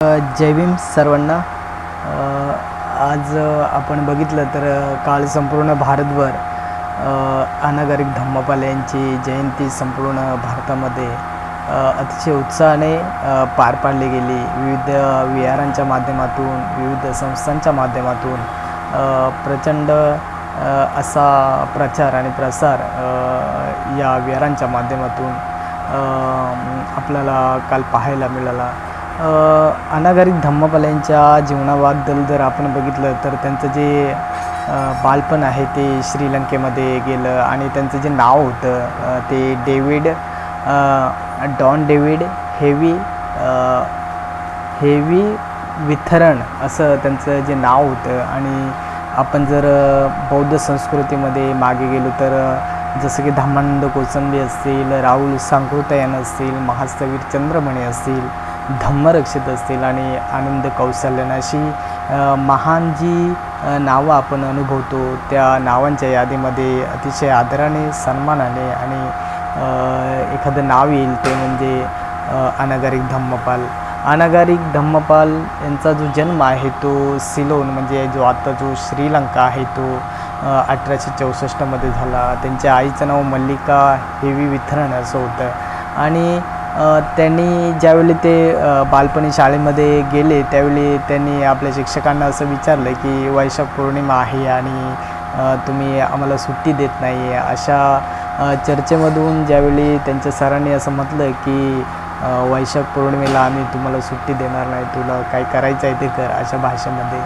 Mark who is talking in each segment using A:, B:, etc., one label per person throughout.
A: जय भीम सर्वांना। आज आपण बघितलं तर काल संपूर्ण भारतभर अनागरिक धम्मपाल यांची जयंती संपूर्ण भारतामध्ये अतिशय उत्साहाने पार पाडली गेली। विविध विहारांच्या माध्यमातून, विविध संस्थांच्या माध्यमातून प्रचंड असा प्रचार आणि प्रसार या विहारांच्या माध्यमातून आपल्याला काल पाहायला मिळाला। अनागरिक धम्मपाल यांच्या जीवनाबद्दल जर आपण बघितलं तर त्यांचं जे बालपण आहे ते श्रीलंकेमध्ये गेलं आणि त्यांचं जे नाव होतं ते डॉन डेव्हिड हेवी विथरण असं त्यांचं जे नाव होतं। आणि आपण जर बौद्ध संस्कृतीमध्ये मागे गेलो तर जसं की धम्मानंद कोचंबी असतील, राहुल सांकृतयान असतील, महास्तवीर चंद्रमणी असतील, धम्मरक्षित असतील आणि आनंद कौशल्यन अशी महान जी नावं आपण अनुभवतो त्या नावांच्या यादीमध्ये अतिशय आदराने, सन्मानाने आणि एखादं नाव येईल ते म्हणजे अनागरिक धम्मपाल। अनागरिक धम्मपाल यांचा जो जन्म आहे तो सिलोन म्हणजे जो आता जो श्रीलंका आहे तो 1864मध्ये झाला। त्यांच्या आईचं नाव मल्लिका हेवी विथरण असं होतं। आणि त्यांनी ज्यावेळी ते बालपणी शाळेमध्ये गेले त्यावेळी त्यांनी आपल्या शिक्षकांना असं विचारलं की वैशाख पौर्णिमा आहे आणि तुम्ही आम्हाला सुट्टी देत नाही। अशा चर्चेमधून ज्यावेळी त्यांच्या सरांनी असं म्हटलं की वैशाख पौर्णिमेला आम्ही तुम्हाला सुट्टी देणार नाही, तुला काय करायचं आहे ते कर, अशा भाषेमध्ये,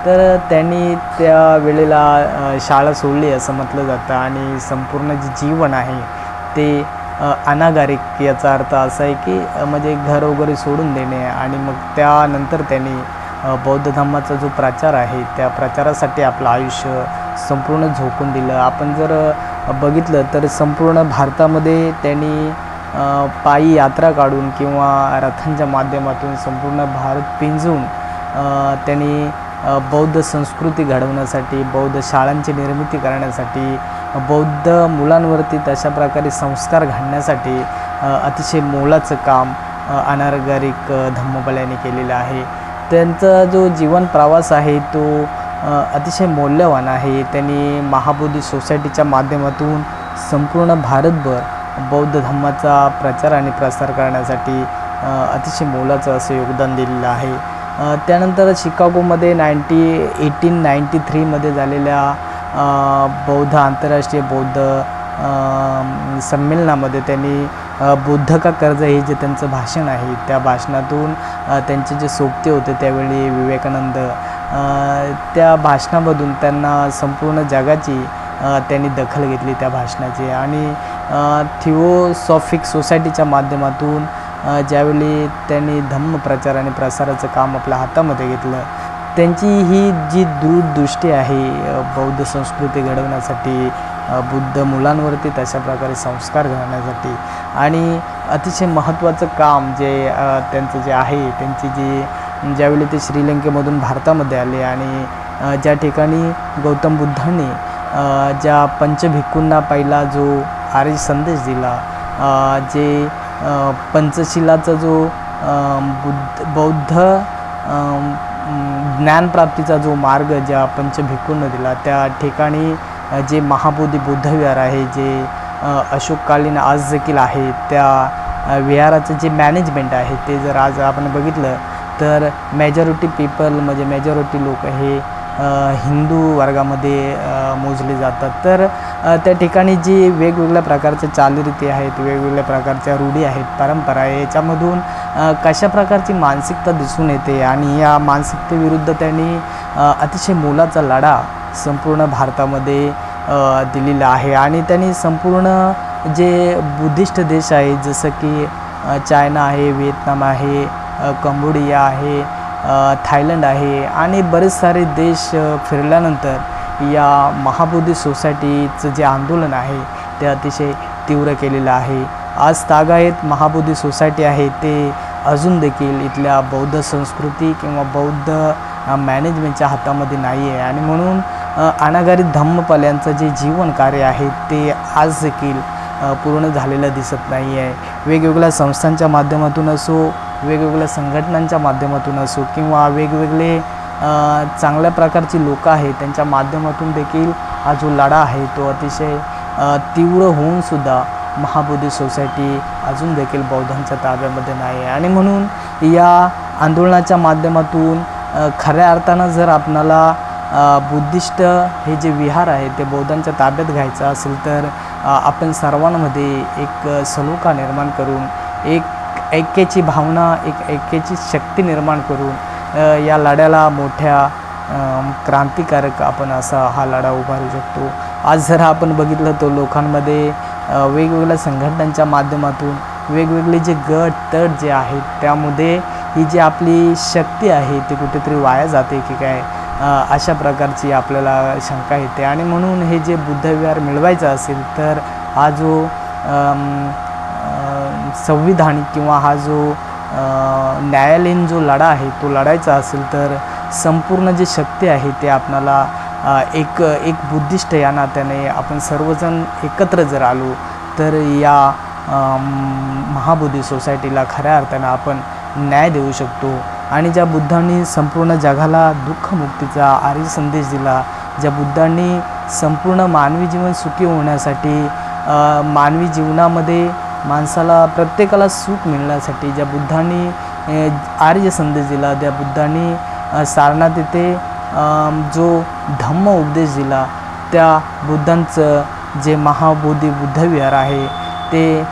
A: तर त्यांनी त्या वेळेला शाळा सोडली असं म्हटलं जातं। आणि संपूर्ण जे जीवन आहे ते अनागरिक याचा अर्थ असा आहे की म्हणजे घर वगैरे सोडून देणे। आणि मग त्यानंतर त्यांनी बौद्ध धर्माचा जो प्रचार आहे त्या प्रचारासाठी आपलं आयुष्य संपूर्ण झोकून दिलं। आपण जर बघितलं तर संपूर्ण भारतामध्ये त्यांनी पायी यात्रा काढून किंवा रथांच्या माध्यमातून संपूर्ण भारत पिंजून त्यांनी बौद्ध संस्कृती घडवण्यासाठी, बौद्ध शाळांची निर्मिती करण्यासाठी, बौद्ध मुलांवरती तशा प्रकारे संस्कार घडण्यासाठी अतिशय मोलाचं काम अनागरिक धम्मपाल यांनी केलेलं आहे। त्यांचा जो जीवन प्रवास आहे तो अतिशय मौल्यवान आहे। त्यांनी महाबोधी सोसायटीच्या माध्यमातून संपूर्ण भारतभर बौद्ध धर्माचा प्रचार आणि प्रसार करण्यासाठी अतिशय मोलाचं असं योगदान दिलेलं आहे। त्यानंतर शिकागोमध्ये 1893मध्ये झालेल्या बौद्ध आंतरराष्ट्रीय बौद्ध संमेलनामध्ये त्यांनी बुद्ध का कर्ज हे जे त्यांचं भाषण आहे त्या भाषणातून त्यांचे जे सोबते होते त्यावेळी विवेकानंद, त्या भाषणामधून त्यांना संपूर्ण जगाची त्यांनी दखल घेतली त्या भाषणाची। आणि थिओसॉफिक सोसायटीच्या माध्यमातून ज्यावेळी त्यांनी धम्म प्रचार आणि प्रसाराचं काम आपल्या हातामध्ये घेतलं, त्यांची ही जी दूरदृष्टी आहे बौद्ध संस्कृती घडवण्यासाठी, बुद्ध मुलांवरती तशा प्रकारे संस्कार घडवण्यासाठी आणि अतिशय महत्त्वाचं काम जे त्यांचं जे आहे, त्यांची जी ज्यावेळी ते श्रीलंकेमधून भारतामध्ये आले आणि ज्या ठिकाणी गौतम बुद्धांनी ज्या पंचभिक्खूंना पहिला जो आर्य संदेश दिला, जे पंचशिलाचा जो बौद्ध ज्ञानप्राप्तीचा जो मार्ग ज्या पंचभिक्खूंना दिला, त्या ठिकाणी जे महाबोधी बुद्धविहार आहे जे अशोककालीन आज देखील आहे, त्या विहाराचं जे मॅनेजमेंट आहे ते जर आज आपण बघितलं तर मेजॉरिटी पीपल म्हणजे मेजॉरिटी लोक हे हिंदू वर्गामध्ये मोजले जातात। तर त्या ठिकाणी जी वेगवेगळ्या प्रकारच्या चालीरीती आहेत, वेगवेगळ्या प्रकारच्या रूढी आहेत, परंपरा आहे, याच्यामधून कशा प्रकारची मानसिकता दिसून येते आणि या मानसिकतेविरुद्ध त्यांनी अतिशय मोलाचा लढा संपूर्ण भारतामध्ये दिलेला आहे। आणि त्यांनी संपूर्ण जे बुद्धिस्ट देश आहेत जसं की चायना आहे, व्हिएतनाम आहे, कंबोडिया आहे, थायलंड आहे आणि बरेच सारे देश फिरल्यानंतर या महाबोधी सोसायटीचं जे आंदोलन आहे ते अतिशय तीव्र केलेलं आहे। आज तागायत महाबोधी सोसायटी आहे ते अजून देखील इथल्या बौद्ध संस्कृती किंवा बौद्ध मॅनेजमेंटच्या हातामध्ये नाही आहे। आणि म्हणून अनागरिक धम्मपाल यांचं जे जीवन कार्य आहे ते आज देखील पूर्ण झालेलं दिसत नाही आहे। वेगवेगळ्या संस्थांच्या माध्यमातून असो वेगवेगळ्या संघटनांच्या माध्यमातून असो किंवा वेगवेगळे चांगल्या प्रकारची लोक आहेत त्यांच्या माध्यमातून देखील हा जो लढा आहे तो अतिशय तीव्र होऊनसुद्धा महाबोधी सोसायटी अजून देखील बौद्धांच्या ताब्यामध्ये नाही आहे. आणि म्हणून या आंदोलनाच्या माध्यमातून खऱ्या अर्थानं जर आपणाला बुद्धिस्ट हे जे विहार आहे ते बौद्धांच्या ताब्यात घ्यायचं असेल तर आपण सर्वांमध्ये एक सलोखा निर्माण करून एक ऐक्याची भावना, एक ऐक्याची शक्ती निर्माण करून या लढ्याला मोठ्या क्रांतिकारक आपण असा हा लढा उभारू शकतो. आज जर आपण बघितलं तर लोकांमध्ये वेगवेगळ्या संघटनांच्या माध्यमातून वेगवेगळे जे गट तट जे आहेत त्यामध्ये ही जी आपली शक्ती आहे ती कुठेतरी वाया जाते की काय, अशा प्रकारची आपल्याला शंका येते. आणि म्हणून हे जे बुद्धविहार मिळवायचं असेल तर हा जो संविधानिक किंवा हा जो न्यायालयीन जो लढा आहे तो लढायचा असेल तर संपूर्ण जी शक्ती आहे ते आपणाला एक बुद्धिस्ट या नात्याने आपण सर्वजण एकत्र जर आलो तर या महाबोधी सोसायटीला खऱ्या अर्थानं आपण न्याय देऊ शकतो. आणि ज्या बुद्धांनी संपूर्ण जगाला दुःखमुक्तीचा आर्य संदेश दिला, ज्या बुद्धांनी संपूर्ण मानवी जीवन सुखी होण्यासाठी, मानवी जीवनामध्ये माणसाला प्रत्येकाला सुख मिळण्यासाठी ज्या बुद्धांनी आर्य संदेश दिला, त्या बुद्धांनी सारनाथ येथे जो धम्म उपदेश दिला, त्या बुद्धांचं जे महाबोधी बुद्धविहार आहे ते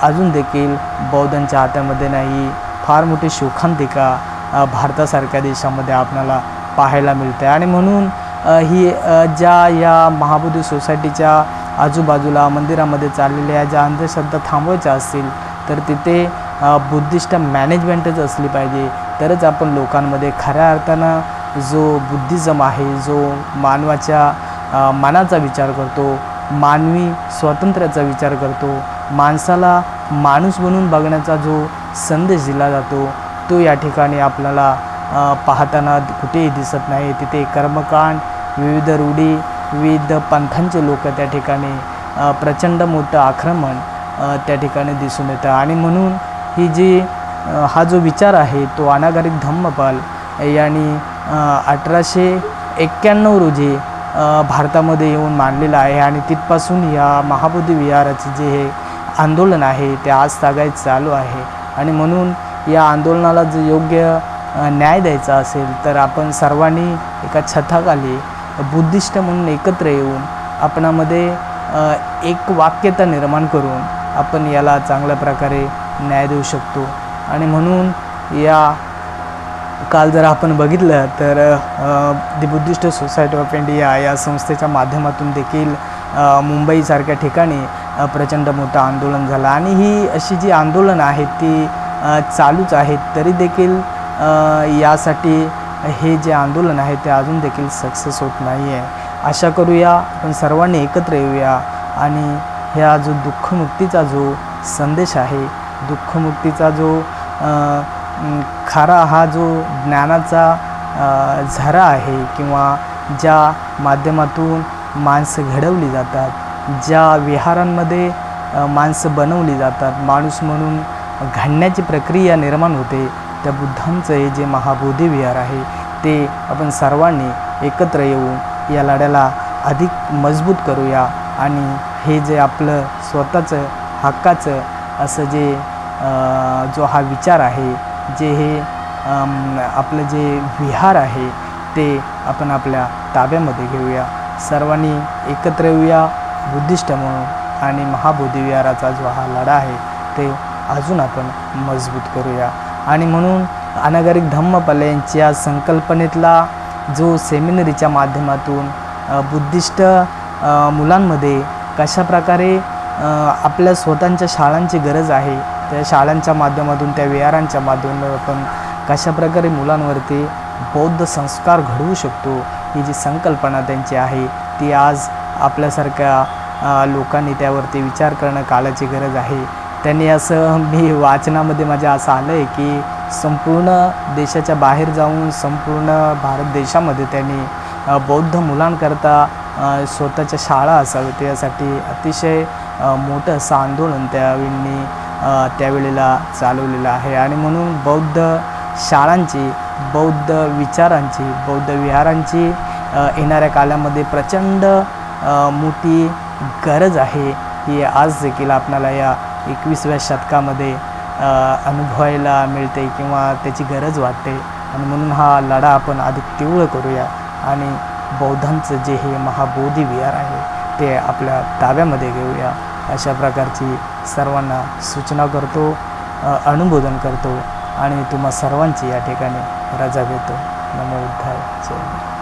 A: अजून देखील बौद्धांच्या हातामध्ये नाही. फार मोठी शोकांतिका भारतासारख्या देशामध्ये आपल्याला पाहायला मिळते. आणि म्हणून ही ज्या या महाबोधी सोसायटीच्या आजूबाजूला मंदिरामध्ये चाललेल्या ज्या अंधश्रद्धा थांबवायच्या असतील तर तिथे बुद्धिस्ट मॅनेजमेंटच असली पाहिजे. तरच आपण लोकांमध्ये खऱ्या अर्थानं जो बुद्धिझम आहे, जो मानवाच्या मनाचा विचार करतो, मानवी स्वातंत्र्याचा विचार करतो, माणसाला माणूस बनून बघण्याचा जो संदेश दिला जातो तो या ठिकाणी आपल्याला पाहताना कुठेही दिसत नाही. तिथे कर्मकांड, विविध रूढी, विविध पंथांचे लोक त्या ठिकाणी प्रचंड मोठं आक्रमण त्या ठिकाणी दिसून येतं. आणि म्हणून ही जी हा जो विचार आहे तो अनागरिक धम्मपाल यांनी 1891 रोजी भारतामध्ये येऊन मांडलेला आहे. आणि तिथपासून या महाबोधी विहाराचे जे हे आंदोलन आहे ते आज तागायत चालू आहे. आणि म्हणून या आंदोलनाला जर योग्य न्याय द्यायचा असेल तर आपण सर्वांनी एका छताखाली बुद्धिस्ट म्हणून एकत्र येऊन आपणामध्ये एक वाक्यता निर्माण करून आपण याला चांगल्या प्रकारे न्याय देऊ शकतो. आणि म्हणून या काल जर आपण बघितलं तर दी बुद्धिस्ट सोसायटी ऑफ इंडिया या संस्थेच्या माध्यमातून देखील मुंबईसारख्या ठिकाणी प्रचंड मोठं आंदोलन झालं. आणि ही अशी जी आंदोलनं आहेत ती चालूच आहेत, तरी देखील यासाठी हे जे आंदोलन आहे ते अजून देखील सक्सेस होत नाही आहे. आशा करूया आपण सर्वांनी एकत्र येऊया आणि ह्या जो दुःखमुक्तीचा जो संदेश आहे, दुःखमुक्तीचा जो खरा हा जो ज्ञानाचा झरा आहे किंवा ज्या माध्यमातून माणसं घडवली जातात, ज्या विहारांमध्ये माणसं बनवली जातात, माणूस म्हणून घडण्याची प्रक्रिया निर्माण होते, त्या बुद्धांचं हे जे महाबोधी विहार आहे ते आपण सर्वांनी एकत्र येऊन या लढ्याला अधिक मजबूत करूया. आणि हे जे आपलं स्वतःचं हक्काचं असं जे जो हा विचार आहे, जे हे आपलं जे विहार आहे ते आपण आपल्या ताब्यामध्ये घेऊया. सर्वांनी एकत्र येऊया बुद्धिस्ट म्हणून आणि महाबोधी विहाराचा जो हा लढा आहे ते अजून आपण मजबूत करूया. आणि म्हणून अनागरिक धम्मपाल यांच्या संकल्पनेतला जो सेमिनरीच्या माध्यमातून बुद्धिस्ट मुलांमध्ये कशाप्रकारे आपल्या स्वतःच्या शाळांची गरज आहे, त्या शाळांच्या माध्यमातून, त्या विहारांच्या माध्यमातून आपण कशाप्रकारे मुलांवरती बौद्ध संस्कार घडवू शकतो, ही जी संकल्पना त्यांची आहे ती आज आपल्यासारख्या लोकांनी त्यावरती विचार करणं काळाची गरज आहे. त्यांनी असं मी वाचनामध्ये माझ्या असं आलं आहे की संपूर्ण देशाच्या बाहेर जाऊन संपूर्ण भारत देशामध्ये त्यांनी बौद्ध मुलांकरता स्वतःच्या शाळा असाव्यात यासाठी अतिशय मोठं असं आंदोलन त्यावेळी त्यावेळेला चालवलेलं आहे. आणि म्हणून बौद्ध शाळांची, बौद्ध विचारांची, बौद्ध विहारांची येणाऱ्या काळामध्ये प्रचंड मोठी गरज आहे, ही आज देखील आपल्याला या 21व्या शतकामध्ये अनुभवायला मिळते किंवा त्याची गरज वाटते. आणि म्हणून हा लढा आपण अधिक तीव्र करूया आणि बौद्धांचं जे हे महाबोधी विहार आहे ते आपल्या ताब्यामध्ये घेऊया, अशा प्रकारची सर्वांना सूचना करतो, अनुमोदन करतो आणि तुम्हा सर्वांची या ठिकाणी रजा घेतो. नमो बुद्धाय. जय.